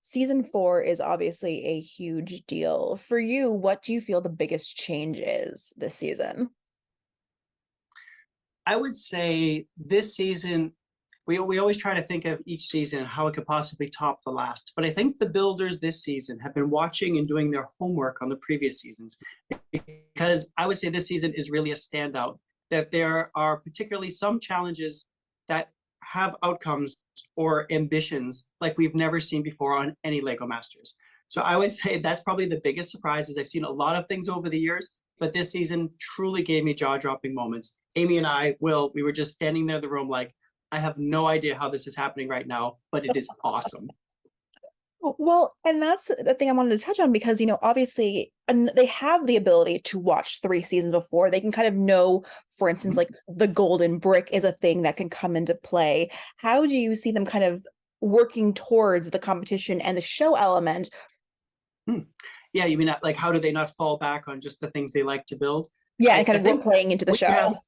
season 4 is obviously a huge deal. For you, what do you feel the biggest change is this season? I would say this season, we always try to think of each season and how it could possibly top the last. But I think the builders this season have been watching and doing their homework on the previous seasons because I would say this season is really a standout. That there are particularly some challenges that have outcomes or ambitions like we've never seen before on any Lego Masters. So I would say that's probably the biggest surprise. Is I've seen a lot of things over the years, but this season truly gave me jaw-dropping moments. Amy and I, Will, we were just standing there in the room like, I have no idea how this is happening right now, but it is awesome. Well, and that's the thing I wanted to touch on because, obviously, and they have the ability to watch 3 seasons before. They can kind of know, for instance, like the golden brick is a thing that can come into play. How do you see them kind of working towards the competition and the show element? Hmm. Yeah, you mean like how do they not fall back on just the things they like to build? Yeah, and I, kind I of role think playing into the we have show.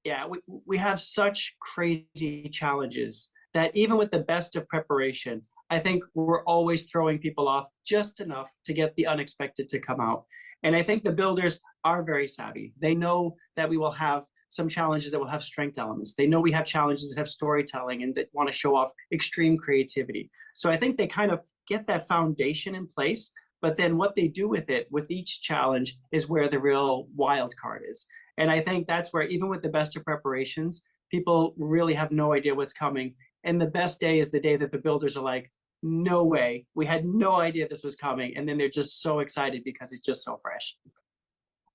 yeah, we have such crazy challenges that even with the best of preparation, I think we're always throwing people off just enough to get the unexpected to come out. And I think the builders are very savvy. They know that we will have some challenges that will have strength elements. They know we have challenges that have storytelling and that want to show off extreme creativity. So I think they kind of get that foundation in place. But then what they do with it, with each challenge, is where the real wild card is. And I think that's where, even with the best of preparations, people really have no idea what's coming. And the best day is the day that the builders are like, no way, we had no idea this was coming. And then they're just so excited because it's just so fresh.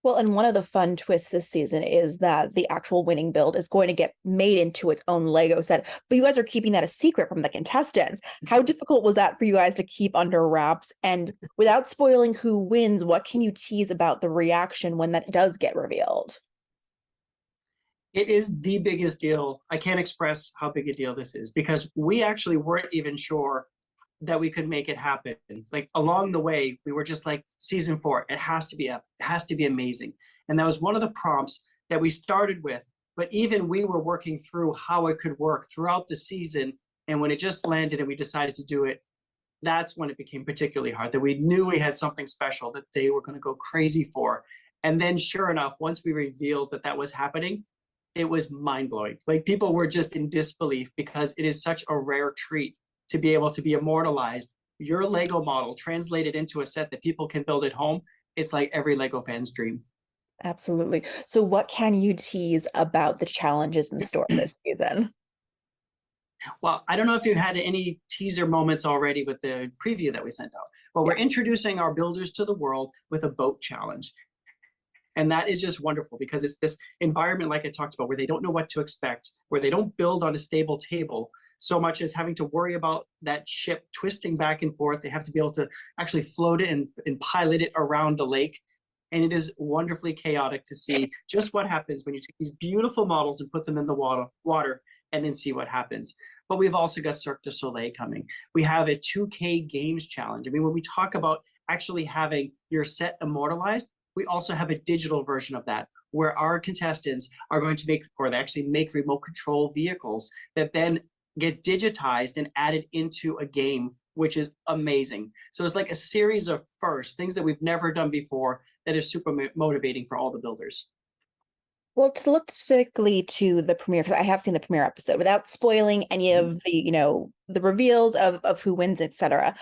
Well, and one of the fun twists this season is that the actual winning build is going to get made into its own Lego set, but you guys are keeping that a secret from the contestants. How difficult was that for you guys to keep under wraps? And without spoiling who wins, what can you tease about the reaction when that does get revealed? It is the biggest deal. I can't express how big a deal this is because we actually weren't even sure that we could make it happen. Like along the way, we were just like, season 4, it has to be up, it has to be amazing. And that was one of the prompts that we started with. But even we were working through how it could work throughout the season. And when it just landed and we decided to do it, that's when it became particularly hard. That we knew we had something special that they were going to go crazy for. And then, sure enough, once we revealed that that was happening, it was mind blowing. Like people were just in disbelief because it is such a rare treat to be able to be immortalized. Your Lego model translated into a set that people can build at home. It's like every Lego fan's dream. Absolutely. So, what can you tease about the challenges in store this season? Well, I don't know if you've had any teaser moments already with the preview that we sent out, but we're Yeah. introducing our builders to the world with a boat challenge. And that is just wonderful because it's this environment, like I talked about, where they don't know what to expect, where they don't build on a stable table so much as having to worry about that ship twisting back and forth. They have to be able to actually float it and pilot it around the lake. And it is wonderfully chaotic to see just what happens when you take these beautiful models and put them in the water and then see what happens. But we've also got Cirque du Soleil coming. We have a 2K games challenge. I mean, when we talk about actually having your set immortalized, we also have a digital version of that where our contestants are going to make, or they actually make remote control vehicles that then get digitized and added into a game, which is amazing. So it's like a series of firsts, things that we've never done before that is super motivating for all the builders. Well, to look specifically to the premiere, because I have seen the premiere episode, without spoiling any Mhm. of the, the reveals of who wins, etc.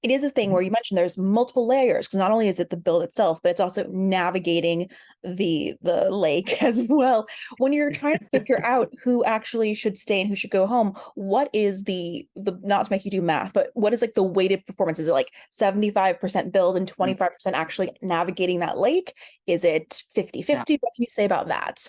It is a thing Mhm. where you mentioned there's multiple layers, because not only is it the build itself, but it's also navigating the lake as well. When you're trying to figure out who actually should stay and who should go home, what is the not to make you do math, but what is like the weighted performance? Is it like 75% build and 25% actually navigating that lake? Is it 50 Yeah. 50? What can you say about that?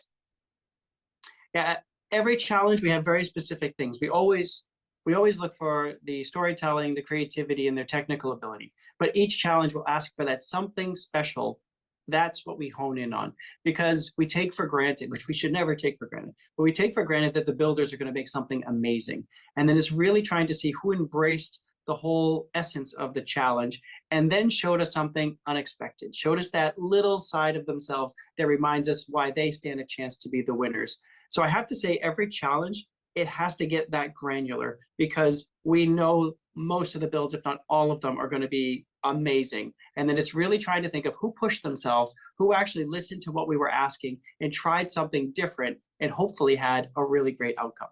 Yeah, every challenge we have very specific things. We always look for the storytelling, the creativity, and their technical ability. But each challenge will ask for that something special. That's what we hone in on because we take for granted, which we should never take for granted, but we take for granted that the builders are going to make something amazing. And then it's really trying to see who embraced the whole essence of the challenge and then showed us something unexpected, showed us that little side of themselves that reminds us why they stand a chance to be the winners. So I have to say, every challenge, it has to get that granular because we know most of the builds, if not all of them, are going to be amazing. And then it's really trying to think of who pushed themselves, who actually listened to what we were asking and tried something different and hopefully had a really great outcome.